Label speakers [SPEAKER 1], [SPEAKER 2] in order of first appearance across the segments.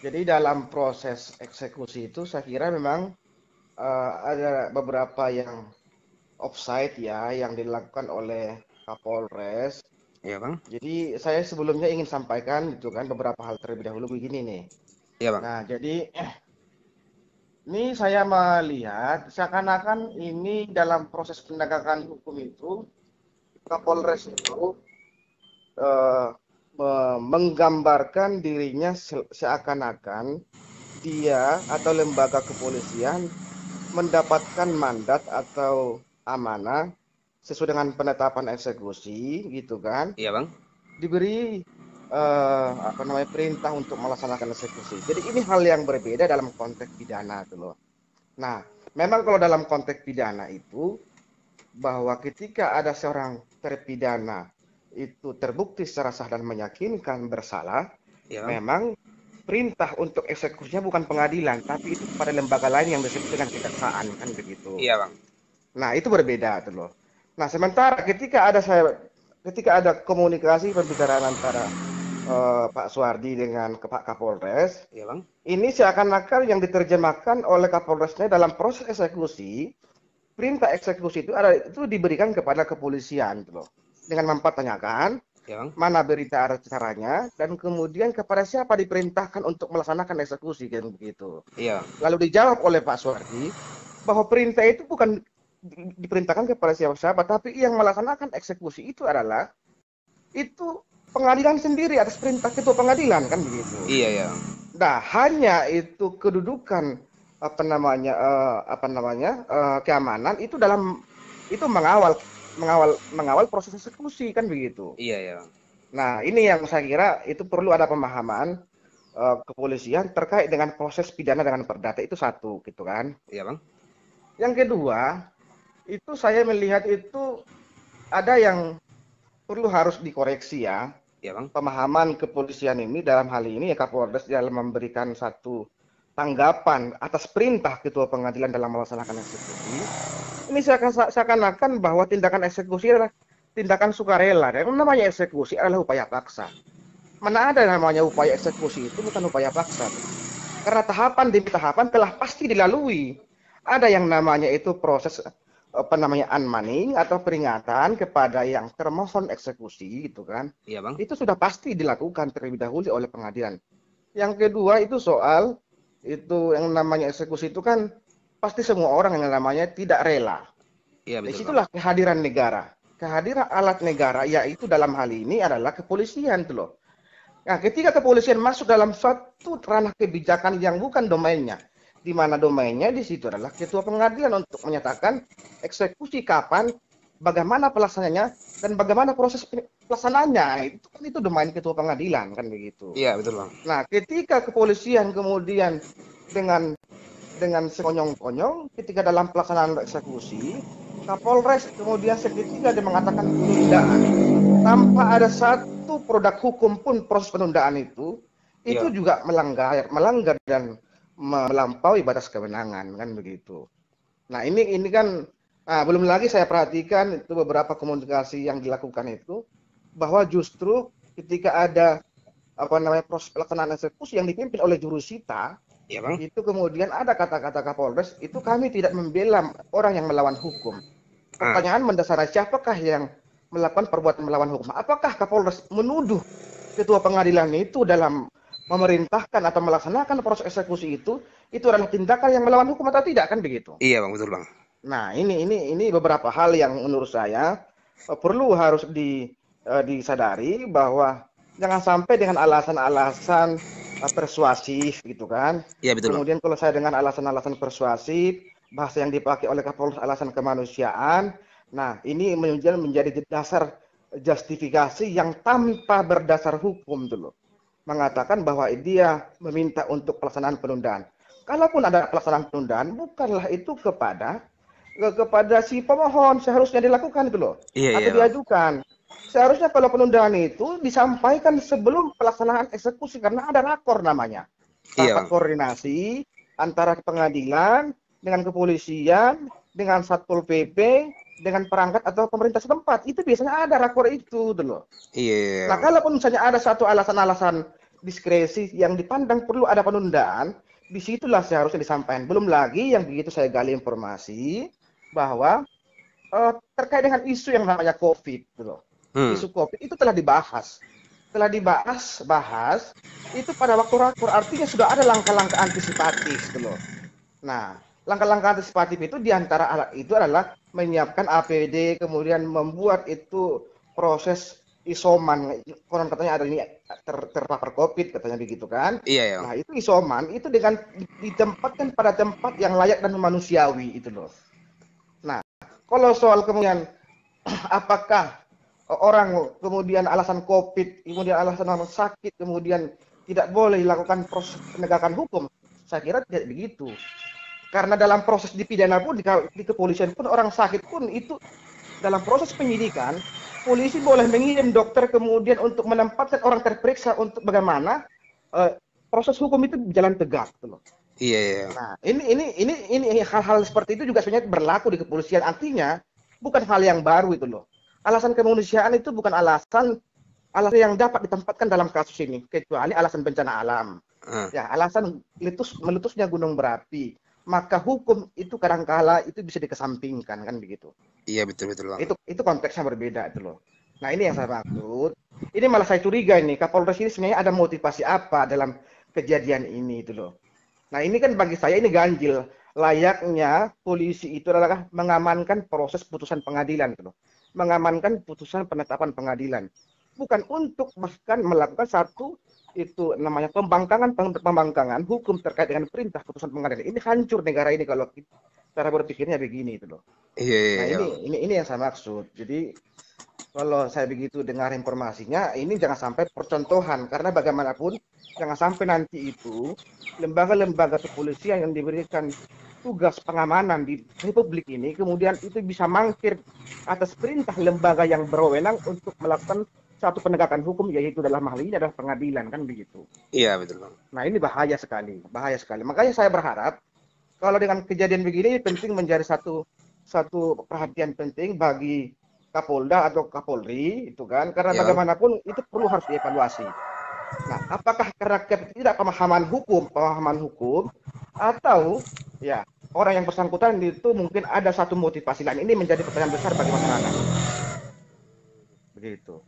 [SPEAKER 1] Jadi dalam proses eksekusi itu saya kira memang ada beberapa yang offside ya yang dilakukan oleh Kapolres.
[SPEAKER 2] Iya bang.
[SPEAKER 1] Jadi saya sebelumnya ingin sampaikan itu kan beberapa hal terlebih dahulu begini nih.
[SPEAKER 2] Iya bang.
[SPEAKER 1] Nah, jadi ini saya melihat seakan-akan ini dalam proses penegakan hukum itu Kapolres itu eh, menggambarkan dirinya seakan-akan dia atau lembaga kepolisian mendapatkan mandat atau amanah sesuai dengan penetapan eksekusi gitu kan,
[SPEAKER 2] Iya bang.
[SPEAKER 1] diberi apa namanya perintah untuk melaksanakan eksekusi. Jadi ini hal yang berbeda dalam konteks pidana tuh loh. Nah, memang kalau dalam konteks pidana itu bahwa ketika ada seorang terpidana itu terbukti secara sah dan meyakinkan bersalah,
[SPEAKER 2] Iya bang.
[SPEAKER 1] memang perintah untuk eksekusinya bukan pengadilan, tapi itu kepada lembaga lain yang disebut dengan kejaksaan kan begitu.
[SPEAKER 2] Iya bang.
[SPEAKER 1] Nah, itu berbeda tuh loh. Nah, sementara ketika ada komunikasi pembicaraan antara Pak Suwardi dengan Pak Kapolres,
[SPEAKER 2] Iya bang.
[SPEAKER 1] ini seakan-akan yang diterjemahkan oleh Kapolresnya dalam proses eksekusi, perintah eksekusi itu diberikan kepada kepolisian gitu loh. Dengan mempertanyakan
[SPEAKER 2] Iya bang.
[SPEAKER 1] mana berita acaranya dan kemudian kepada siapa diperintahkan untuk melaksanakan eksekusi kan begitu.
[SPEAKER 2] Iya bang.
[SPEAKER 1] Lalu dijawab oleh Pak Suwardi bahwa perintah itu bukan diperintahkan kepada siapa-siapa, tapi yang melaksanakan eksekusi itu adalah itu pengadilan sendiri atas perintah ketua pengadilan kan begitu.
[SPEAKER 2] Iya iya bang.
[SPEAKER 1] Nah, hanya itu kedudukan keamanan itu dalam itu mengawal proses eksekusi kan begitu.
[SPEAKER 2] Iya iya bang.
[SPEAKER 1] Nah, ini yang saya kira itu perlu ada pemahaman kepolisian terkait dengan proses pidana dengan perdata itu satu gitu kan.
[SPEAKER 2] Iya bang.
[SPEAKER 1] Yang kedua, itu saya melihat itu ada yang perlu harus dikoreksi ya.
[SPEAKER 2] Iya bang.
[SPEAKER 1] Pemahaman kepolisian ini dalam hal ini ya Kapolres dalam memberikan satu tanggapan atas perintah ketua pengadilan dalam melaksanakan eksekusi. Ini seakan-akan bahwa tindakan eksekusi adalah tindakan sukarela. Dan yang namanya eksekusi adalah upaya paksa. Mana ada namanya upaya eksekusi itu bukan upaya paksa. Karena tahapan demi tahapan telah pasti dilalui. Ada yang namanya itu proses unmanning atau peringatan kepada yang termohon eksekusi gitu kan.
[SPEAKER 2] Iya bang.
[SPEAKER 1] Itu sudah pasti dilakukan terlebih dahulu oleh pengadilan. Yang kedua itu soal itu yang namanya eksekusi itu kan pasti semua orang yang namanya tidak rela.
[SPEAKER 2] Iya betul bang.
[SPEAKER 1] Disitulah kehadiran negara. Kehadiran alat negara yaitu dalam hal ini adalah kepolisian tuh loh. Nah, ketika kepolisian masuk dalam suatu ranah kebijakan yang bukan domainnya, di mana domainnya di situ adalah ketua pengadilan untuk menyatakan eksekusi kapan, bagaimana pelaksananya, dan bagaimana proses pelaksanaannya. Itu domain ketua pengadilan kan begitu.
[SPEAKER 2] Iya betul bang.
[SPEAKER 1] Nah, ketika kepolisian kemudian dengan sekonyong-konyong ketika dalam pelaksanaan eksekusi, Kapolres kemudian seketika dia mengatakan penundaan tanpa ada satu produk hukum pun proses penundaan itu
[SPEAKER 2] Iya.
[SPEAKER 1] juga melanggar dan melampaui batas kewenangan kan begitu. Nah ini kan belum lagi saya perhatikan itu beberapa komunikasi yang dilakukan itu bahwa justru ketika ada proses pelaksanaan eksekusi yang dipimpin oleh jurusita
[SPEAKER 2] Iya bang.
[SPEAKER 1] itu kemudian ada kata-kata Kapolres itu kami tidak membela orang yang melawan hukum.
[SPEAKER 2] Ah.
[SPEAKER 1] Pertanyaan mendasar siapakah yang melakukan perbuatan melawan hukum? Apakah Kapolres menuduh ketua pengadilan itu dalam memerintahkan atau melaksanakan proses eksekusi itu adalah tindakan yang melawan hukum atau tidak kan begitu?
[SPEAKER 2] Iya bang betul bang.
[SPEAKER 1] Nah, ini beberapa hal yang menurut saya perlu harus disadari bahwa jangan sampai dengan alasan-alasan persuasif gitu kan.
[SPEAKER 2] Iya betul bang.
[SPEAKER 1] Kemudian kalau saya dengan alasan-alasan persuasif, bahasa yang dipakai oleh Kapolres alasan kemanusiaan. Nah, ini menjadi dasar justifikasi yang tanpa berdasar hukum dulu. Mengatakan bahwa dia meminta untuk pelaksanaan penundaan. Kalaupun ada pelaksanaan penundaan, bukanlah itu kepada si pemohon seharusnya dilakukan itu loh
[SPEAKER 2] Iya iya
[SPEAKER 1] atau
[SPEAKER 2] bang.
[SPEAKER 1] diajukan. Seharusnya kalau penundaan itu disampaikan sebelum pelaksanaan eksekusi karena ada rakor namanya.
[SPEAKER 2] Iya
[SPEAKER 1] Rapat
[SPEAKER 2] bang.
[SPEAKER 1] koordinasi antara pengadilan dengan kepolisian, dengan Satpol PP, dengan perangkat atau pemerintah setempat. Itu biasanya ada rakor itu dulu.
[SPEAKER 2] Iya iya
[SPEAKER 1] Nah,
[SPEAKER 2] bang.
[SPEAKER 1] kalaupun misalnya ada satu alasan-alasan diskresi yang dipandang perlu ada penundaan, disitulah seharusnya disampaikan. Belum lagi yang begitu saya gali informasi bahwa terkait dengan isu yang namanya COVID, gitu. Isu COVID itu telah dibahas itu pada waktu rakor, artinya sudah ada langkah-langkah antisipatif, gitu loh. Nah, langkah-langkah antisipatif itu diantara itu adalah menyiapkan APD, kemudian membuat itu proses isoman, konon katanya ada ini terpapar COVID katanya begitu kan.
[SPEAKER 2] Iya ya.
[SPEAKER 1] Nah itu isoman itu dengan ditempatkan pada tempat yang layak dan manusiawi itu loh. Nah kalau soal kemudian apakah orang kemudian alasan COVID, kemudian alasan sakit, kemudian tidak boleh dilakukan proses penegakan hukum, saya kira tidak begitu. Karena dalam proses di pidana pun di kepolisian pun orang sakit pun itu dalam proses penyidikan polisi boleh mengirim dokter kemudian untuk menempatkan orang terperiksa untuk bagaimana proses hukum itu berjalan tegak, gitu loh.
[SPEAKER 2] Iya, iya.
[SPEAKER 1] Nah, ini hal-hal seperti itu juga sebenarnya berlaku di kepolisian. Artinya bukan hal yang baru itu loh. Alasan kemanusiaan itu bukan alasan yang dapat ditempatkan dalam kasus ini kecuali alasan bencana alam. Ya, alasan meletusnya gunung berapi. Maka hukum itu kadangkala itu bisa dikesampingkan kan begitu.
[SPEAKER 2] Iya betul Bang.
[SPEAKER 1] Itu konteksnya berbeda itu loh. Nah ini yang saya maksud. Ini malah saya curiga ini Kapolres ini sebenarnya ada motivasi apa dalam kejadian ini itu loh. Nah ini kan bagi saya ini ganjil. Layaknya polisi itu adalah mengamankan proses putusan pengadilan itu loh. Mengamankan putusan penetapan pengadilan. Bukan untuk bahkan melakukan satu itu namanya pembangkangan hukum terkait dengan perintah putusan pengadilan. Ini hancur negara ini kalau cara berpikirnya begini itu loh.
[SPEAKER 2] Iya.
[SPEAKER 1] Nah ini yang saya maksud. Jadi kalau saya begitu dengar informasinya, ini jangan sampai percontohan karena bagaimanapun jangan sampai nanti itu lembaga-lembaga kepolisian yang diberikan tugas pengamanan di Republik ini kemudian itu bisa mangkir atas perintah lembaga yang berwenang untuk melakukan satu penegakan hukum, yaitu dalam hal ini adalah pengadilan kan begitu.
[SPEAKER 2] Iya betul Bang.
[SPEAKER 1] Nah ini bahaya sekali. Makanya saya berharap kalau dengan kejadian begini penting menjadi satu perhatian penting bagi Kapolda atau Kapolri itu kan, karena bagaimanapun itu perlu harus dievaluasi. Nah apakah karena tidak pemahaman hukum atau ya orang yang bersangkutan itu mungkin ada satu motivasi lain. Ini menjadi pertanyaan besar bagi masyarakat. Begitu.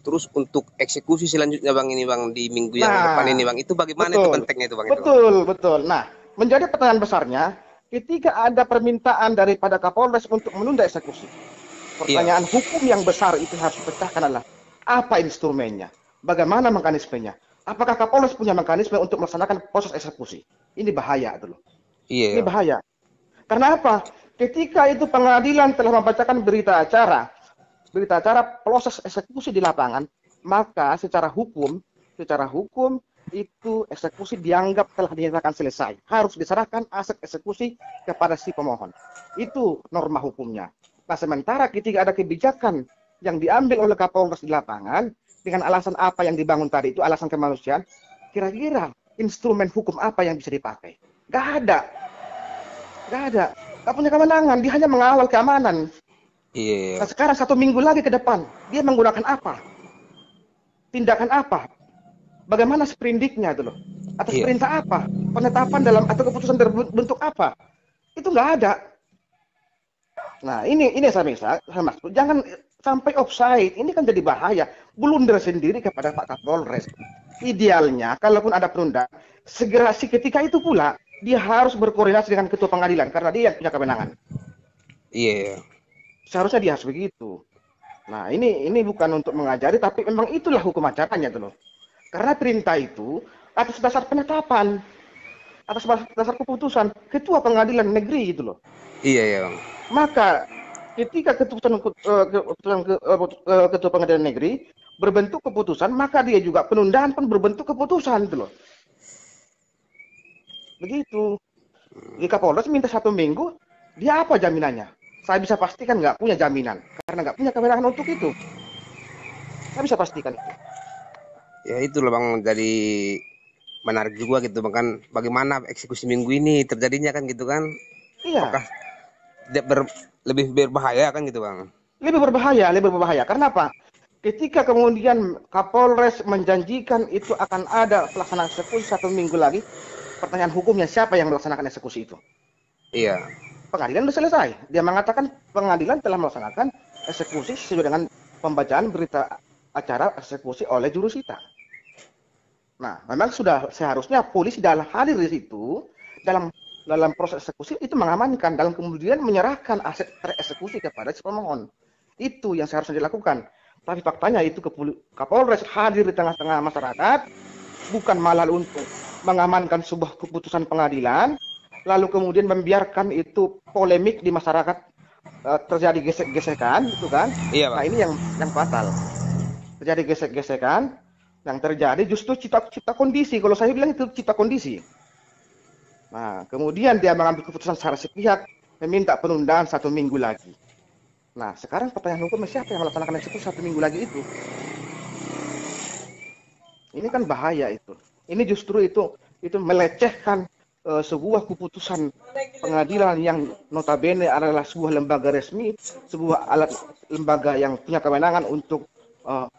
[SPEAKER 2] Terus untuk eksekusi selanjutnya Bang ini Bang di minggu yang depan ini Bang, itu bagaimana itu konteksnya itu Bang?
[SPEAKER 1] Betul. Nah, menjadi pertanyaan besarnya ketika ada permintaan daripada Kapolres untuk menunda eksekusi. Pertanyaan hukum yang besar itu harus dipecahkan adalah apa instrumennya? Bagaimana mekanismenya? Apakah Kapolres punya mekanisme untuk melaksanakan proses eksekusi? Ini bahaya itu loh. Ini bahaya. Karena apa? Ketika itu pengadilan telah membacakan berita acara proses eksekusi di lapangan, maka secara hukum itu eksekusi dianggap telah dinyatakan selesai. Harus diserahkan aset eksekusi kepada si pemohon. Itu norma hukumnya. Nah, sementara ketika ada kebijakan yang diambil oleh Kapolres di lapangan dengan alasan apa yang dibangun tadi itu alasan kemanusiaan, kira-kira instrumen hukum apa yang bisa dipakai? Gak ada. Gak punya kewenangan, dia hanya mengawal keamanan.
[SPEAKER 2] Iya.
[SPEAKER 1] Nah, sekarang 1 minggu lagi ke depan, dia menggunakan apa? Tindakan apa? Bagaimana sprindiknya itu loh? Atas perintah apa? Penetapan dalam atau keputusan berbentuk apa? Itu nggak ada. Nah, ini saya maksud. Jangan sampai offside. Ini kan jadi bahaya. Blunder sendiri kepada Pak Kapolres. Idealnya, kalaupun ada penundaan, segera ketika itu pula dia harus berkoordinasi dengan ketua pengadilan karena dia yang punya kewenangan.
[SPEAKER 2] Iya.
[SPEAKER 1] Seharusnya dia harus begitu. Nah, ini bukan untuk mengajari, tapi memang itulah hukum acaranya tuh loh. Karena perintah itu atas dasar penetapan, atas dasar keputusan ketua pengadilan negeri itu loh.
[SPEAKER 2] Iya Bang.
[SPEAKER 1] Maka ketika ketua pengadilan negeri berbentuk keputusan, maka dia juga penundaan pun berbentuk keputusan itu loh. Begitu. Jika Kapolres minta 1 minggu, dia apa jaminannya? Saya bisa pastikan nggak punya jaminan karena nggak punya kewenangan untuk itu. Saya bisa pastikan itu.
[SPEAKER 2] Ya itu loh Bang, jadi menarik juga gitu Bang, kan bagaimana eksekusi minggu ini terjadinya kan gitu kan.
[SPEAKER 1] Iya.
[SPEAKER 2] Apakah lebih berbahaya kan gitu Bang?
[SPEAKER 1] Lebih berbahaya. Karena apa? Ketika kemudian Kapolres menjanjikan itu akan ada pelaksanaan eksekusi 1 minggu lagi, pertanyaan hukumnya siapa yang melaksanakan eksekusi itu?
[SPEAKER 2] Iya.
[SPEAKER 1] Pengadilan sudah selesai. Dia mengatakan pengadilan telah melaksanakan eksekusi sesuai dengan pembacaan berita acara eksekusi oleh jurusita. Nah, memang sudah seharusnya polisi dalam hadir di situ dalam proses eksekusi itu mengamankan dan kemudian menyerahkan aset tereksekusi kepada si pemohon. Itu yang seharusnya dilakukan. Tapi faktanya itu Kapolres hadir di tengah-tengah masyarakat, bukan malah untuk mengamankan sebuah keputusan pengadilan, lalu kemudian membiarkan itu polemik di masyarakat, terjadi gesek-gesekan, gitu kan?
[SPEAKER 2] Iya,
[SPEAKER 1] Nah
[SPEAKER 2] Bang.
[SPEAKER 1] ini yang fatal. Terjadi gesek-gesekan, yang terjadi justru cipta kondisi. Kalau saya bilang itu cipta kondisi. Nah kemudian dia mengambil keputusan secara sepihak, meminta penundaan 1 minggu lagi. Nah sekarang pertanyaan hukumnya siapa yang melaksanakan eksekusi 1 minggu lagi itu? Ini kan bahaya itu. Ini justru itu melecehkan sebuah keputusan pengadilan yang notabene adalah sebuah lembaga resmi, sebuah alat lembaga yang punya kewenangan untuk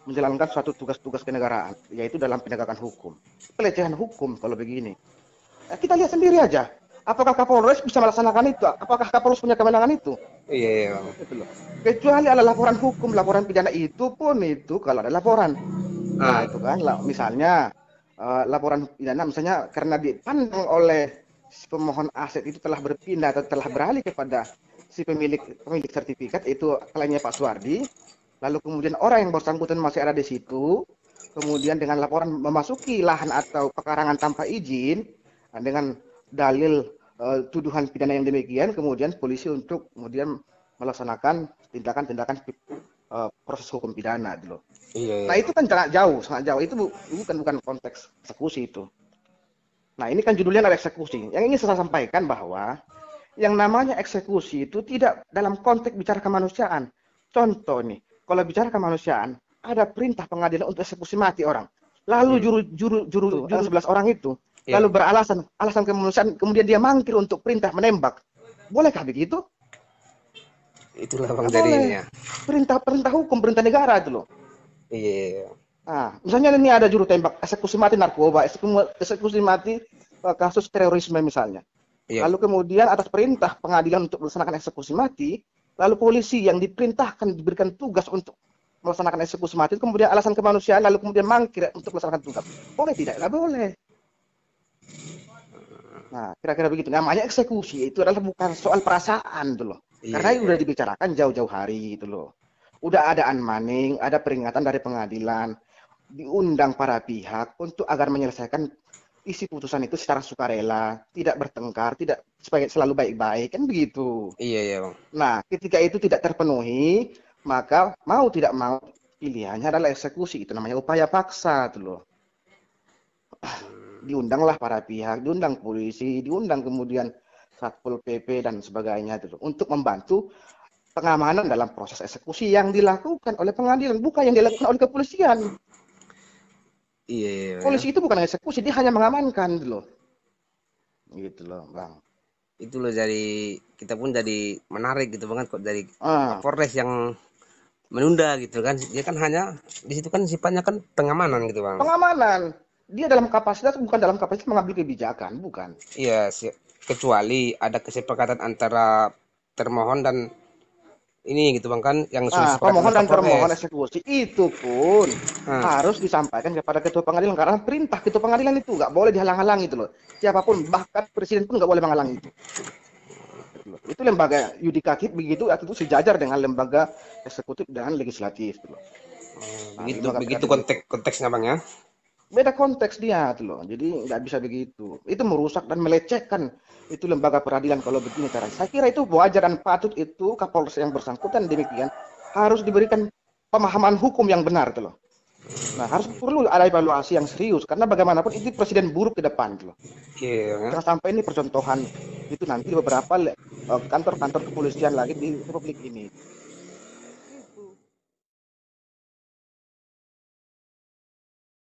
[SPEAKER 1] menjalankan suatu tugas-tugas kenegaraan, yaitu dalam penegakan hukum. Pelecehan hukum kalau begini. Nah, kita lihat sendiri aja. Apakah Kapolres bisa melaksanakan itu? Apakah Kapolres punya kewenangan itu?
[SPEAKER 2] Iya, iya, Bang.
[SPEAKER 1] Gitu loh. Kecuali ada laporan hukum, laporan pidana itu pun itu kalau ada laporan. Nah itu kan misalnya laporan pidana misalnya karena dipandang oleh si pemohon aset itu telah berpindah atau telah beralih kepada si pemilik sertifikat itu kliennya Pak Suwardi, lalu kemudian orang yang bersangkutan masih ada di situ, kemudian dengan laporan memasuki lahan atau pekarangan tanpa izin dengan dalil tuduhan pidana yang demikian, kemudian polisi untuk kemudian melaksanakan tindakan-tindakan proses hukum pidana gitu loh.
[SPEAKER 2] Iya,
[SPEAKER 1] Nah
[SPEAKER 2] iya.
[SPEAKER 1] itu kan sangat jauh. Itu bukan konteks eksekusi itu. Nah ini kan judulnya adalah eksekusi. Yang ingin saya sampaikan bahwa yang namanya eksekusi itu tidak dalam konteks bicara kemanusiaan. Contoh nih, kalau bicara kemanusiaan, ada perintah pengadilan untuk eksekusi mati orang. Lalu juru 11 orang itu
[SPEAKER 2] Iya,
[SPEAKER 1] lalu
[SPEAKER 2] Bang.
[SPEAKER 1] alasan kemanusiaan, kemudian dia mangkir untuk perintah menembak. Bolehkah begitu?
[SPEAKER 2] Itulah Bang
[SPEAKER 1] Nggak boleh.
[SPEAKER 2] jadinya.
[SPEAKER 1] Perintah hukum, perintah negara itu loh.
[SPEAKER 2] Iya, iya.
[SPEAKER 1] Nah, misalnya ini ada juru tembak, eksekusi mati narkoba, eksekusi mati kasus terorisme misalnya.
[SPEAKER 2] Iya.
[SPEAKER 1] Lalu kemudian atas perintah pengadilan untuk melaksanakan eksekusi mati, lalu polisi yang diperintahkan diberikan tugas untuk melaksanakan eksekusi mati, kemudian alasan kemanusiaan, lalu kemudian mangkir untuk melaksanakan tugas. Boleh tidak? Nggak boleh. Nah, kira-kira begitu. Namanya eksekusi itu adalah bukan soal perasaan tuh loh.
[SPEAKER 2] Iya,
[SPEAKER 1] Karena
[SPEAKER 2] iya.
[SPEAKER 1] udah dibicarakan jauh-jauh hari gitu loh. Udah ada unmanning, ada peringatan dari pengadilan, diundang para pihak untuk agar menyelesaikan isi putusan itu secara sukarela, tidak bertengkar, tidak selalu baik-baik, kan begitu.
[SPEAKER 2] Iya, iya, Bang.
[SPEAKER 1] Nah, ketika itu tidak terpenuhi, maka mau tidak mau pilihannya adalah eksekusi. Itu namanya upaya paksa tuh loh. Diundanglah para pihak, diundang polisi, diundang kemudian Satpol PP dan sebagainya tuh loh, untuk membantu pengamanan dalam proses eksekusi yang dilakukan oleh pengadilan, bukan yang dilakukan oleh kepolisian.
[SPEAKER 2] Iya, iya, Bang, ya.
[SPEAKER 1] Polisi itu bukan eksekusi, dia hanya mengamankan gitu loh. Gitu loh, Bang.
[SPEAKER 2] Itu loh jadi kita pun jadi menarik gitu banget kok dari
[SPEAKER 1] Ah,
[SPEAKER 2] Kapolres yang menunda gitu kan. Dia kan hanya di situ kan sifatnya kan pengamanan gitu, Bang.
[SPEAKER 1] pengamanan. Dia dalam kapasitas bukan dalam kapasitas mengambil kebijakan, bukan.
[SPEAKER 2] Iya, kecuali ada kesepakatan antara termohon dan ini gitu Bang kan yang sudah disepakati
[SPEAKER 1] Pemohon
[SPEAKER 2] oleh
[SPEAKER 1] dan termohon
[SPEAKER 2] Kapolres.
[SPEAKER 1] eksekusi itu pun
[SPEAKER 2] Nah,
[SPEAKER 1] harus disampaikan kepada ketua pengadilan karena perintah ketua pengadilan itu nggak boleh dihalang-halangi itu loh. Siapapun bahkan presiden pun nggak boleh menghalangi itu. Gitu loh. Itu lembaga yudikatif begitu itu sejajar dengan lembaga eksekutif dan legislatif gitu loh. Nah,
[SPEAKER 2] begitu
[SPEAKER 1] lembaga
[SPEAKER 2] begitu
[SPEAKER 1] begitu.
[SPEAKER 2] konteksnya Bang ya.
[SPEAKER 1] Beda konteks dia tuh loh. Jadi nggak bisa begitu. Itu merusak dan melecehkan itu lembaga peradilan kalau begini cara. Saya kira itu wajar dan patut itu Kapolres yang bersangkutan demikian harus diberikan pemahaman hukum yang benar tuh loh. Nah, harus perlu ada evaluasi yang serius karena bagaimanapun itu presiden buruk ke depan tuh loh.
[SPEAKER 2] Iya, Bang, ya.
[SPEAKER 1] Jangan sampai ini percontohan itu nanti beberapa kantor-kantor kepolisian lagi di Republik ini.